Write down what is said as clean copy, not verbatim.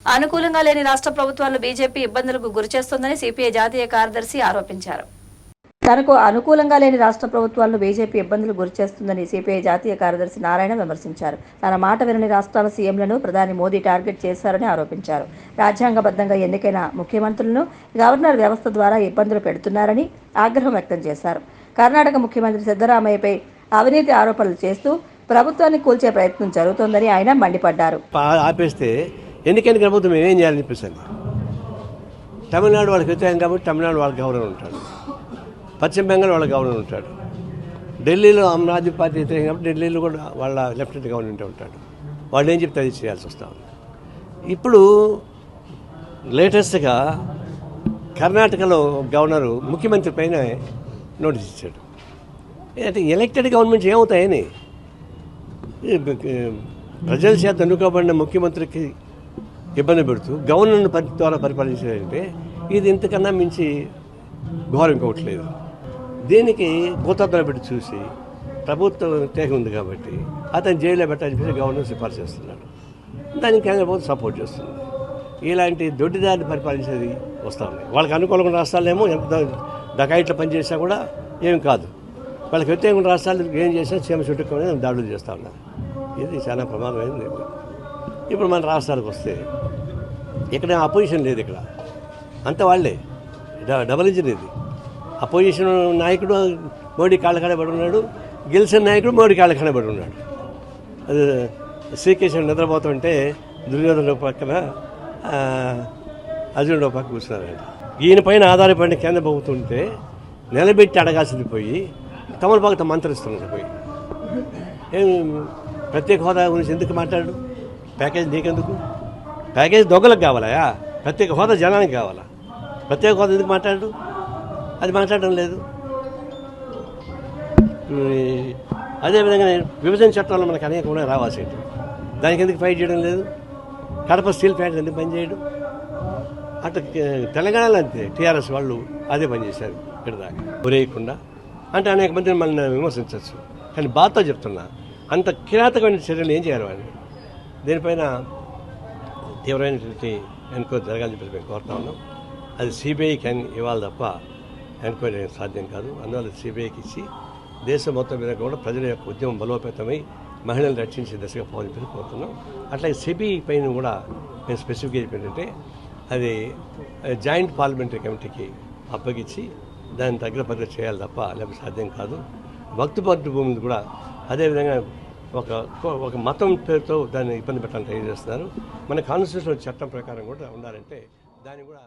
అనుకూలంగా లేని రాష్ట్ర ప్రభుత్వాలను బీజేపీ ఇబ్బందులకు గురిచేస్తోందని సిపిఐ జాతీయ కార్యదర్శి ఆరోపించారు. తనకు అనుకూలంగా లేని రాష్ట్ర ప్రభుత్వాలను బీజేపీ ఇబ్బందులు గురిచేస్తుందని సిపిఐ జాతీయ కార్యదర్శి నారాయణ విమర్శించారు. తన మాట వినని రాష్ట్రాల సీఎంలను ప్రధాని మోదీ టార్గెట్ చేశారని ఆరోపించారు. రాజ్యాంగబద్ధంగా ఎన్నికైన ముఖ్యమంత్రులను గవర్నర్ వ్యవస్థ ద్వారా ఇబ్బందులు పెడుతున్నారని ఆగ్రహం వ్యక్తం చేశారు. కర్ణాటక ముఖ్యమంత్రి సిద్ధరామయ్యపై అవినీతి ఆరోపణలు చేస్తూ ప్రభుత్వాన్ని కూల్చే ప్రయత్నం జరుగుతోందని ఆయన మండిపడ్డారు. ఆపేస్తే ఎన్నికైన ప్రభుత్వం ఏం చేయాలని చెప్పేసి తమిళనాడు వాళ్ళకి వ్యతిరేకం కాబట్టి తమిళనాడు వాళ్ళకి గవర్నర్ ఉంటాడు, పశ్చిమ బెంగాల్ వాళ్ళ గవర్నర్ ఉంటాడు, ఢిల్లీలో ఆమ్ ఆద్మీ పార్టీ వ్యతిరేకం కాబట్టి ఢిల్లీలో కూడా వాళ్ళ లెఫ్టినెంట్ గవర్నర్ ఉంటాడు. వాళ్ళు ఏం చెప్తే అది చేయాల్సి వస్తూ ఉంది. ఇప్పుడు లేటెస్ట్గా కర్ణాటకలో గవర్నరు ముఖ్యమంత్రి పైన నోటీస్ ఇచ్చాడు. అంటే ఎలక్టెడ్ గవర్నమెంట్స్ ఏమవుతాయని ప్రజల చేత ఎన్నుకోబడిన ముఖ్యమంత్రికి ఇబ్బంది పెడుతూ గవర్నర్ను ద్వారా పరిపాలించాలంటే ఇది ఇంతకన్నా మించి ఘోరం ఇంకోవట్లేదు. దీనికి భూతత్వం పెట్టి చూసి ప్రభుత్వం వ్యతిరేకం ఉంది కాబట్టి అతను జైల్లో పెట్టాలని చెప్పి గవర్నర్ సిఫార్సు చేస్తున్నాడు. దానికి కేంద్ర ప్రభుత్వం సపోర్ట్ చేస్తుంది. ఇలాంటి దొడ్డిదారిని పరిపాలించేది వస్తూ ఉంది. వాళ్ళకి అనుకూలంగా రాష్ట్రాలేమో ఎంత డకాయిట్లో పనిచేసినా కూడా ఏం కాదు, వాళ్ళకి వ్యతిరేకంగా రాష్ట్రాలు ఏం చేసినా సీఎం చుట్టుకొని దాడులు చేస్తూ ఉన్నారు. ఇది చాలా ప్రమాదమైంది. ఇప్పుడు మన రాష్ట్రాలకు వస్తే ఇక్కడ అపోజిషన్ లేదు, ఇక్కడ అంతా వాళ్ళే డబల్ ఇంజిన్. ఇది అపోజిషన్ నాయకుడు మోడీ కాళ్ళకాడ పడి ఉన్నాడు, గెలిచిన నాయకుడు మోడీ కాళ్ళకాడ పడి ఉన్నాడు. అది శ్రీకృష్ణుడు నిద్రపోతుంటే దుర్యోధన పక్కన అర్జునుడు పక్క కూర్చున్నారు. ఈయన పైన ఆధారపడిన కేంద్ర ప్రభుత్వం ఉంటే నిలబెట్టి అడగాల్సింది పోయి తమలపాకుతో మంత్రిస్తున్నారు. పోయి ఏం ప్రత్యేక హోదా గురించి ఎందుకు మాట్లాడు? ప్యాకేజ్ నీకెందుకు? ప్యాకేజ్ దొంగలకు కావాలా? ప్రత్యేక హోదా జనానికి కావాలా? ప్రత్యేక హోదా ఎందుకు మాట్లాడు? అది మాట్లాడడం లేదు. అదేవిధంగా విభజన చట్టంలో మనకు అనేక ఉన్నాయి రావాల్సేటి, దానికి ఎందుకు ఫైట్ చేయడం లేదు? కడప స్టీల్ ఫ్యాక్టరీ ఎందుకు పనిచేయడు? అటు తెలంగాణలో అంతే టీఆర్ఎస్ వాళ్ళు అదే పనిచేశారు ఇక్కడ దాకా ఒరేయకుండా. అంటే అనేక మందిని మనం విమర్శించవచ్చు, కానీ బాధతో చెప్తున్నా అంత కిరాతకమైన చర్యలు ఏం చేయాలి వాళ్ళు? దీనిపైన తీవ్రమైనటువంటి ఎంక్వైరీ జరగాలని చెప్పేసి మేము కోరుతా ఉన్నాం. అది సిబిఐకి ఇవ్వాలి తప్ప ఎంక్వైరీ సాధ్యం కాదు. అందువల్ల సిబిఐకి ఇచ్చి దేశం మొత్తం మీద కూడా ప్రజల యొక్క ఉద్యమం బలోపేతమై మహిళలు రక్షించే దశగా పోవాలని చెప్పి కోరుతున్నాం. అట్లాగే సిబిఐ పైన కూడా మేము స్పెసిఫిక్గా చెప్పేంటంటే అది జాయింట్ పార్లమెంటరీ కమిటీకి అప్పగించి దాన్ని తగ్గ పద్ధతి చేయాలి తప్ప లేకపోతే సాధ్యం కాదు. వక్తు భూములు కూడా అదేవిధంగా ఒక మతం పేరుతో దాన్ని ఇబ్బంది పెట్టాలని ట్రై చేస్తున్నారు. మన కాన్స్టిట్యూషన్ చట్టం ప్రకారం కూడా ఉండాలంటే దాన్ని కూడా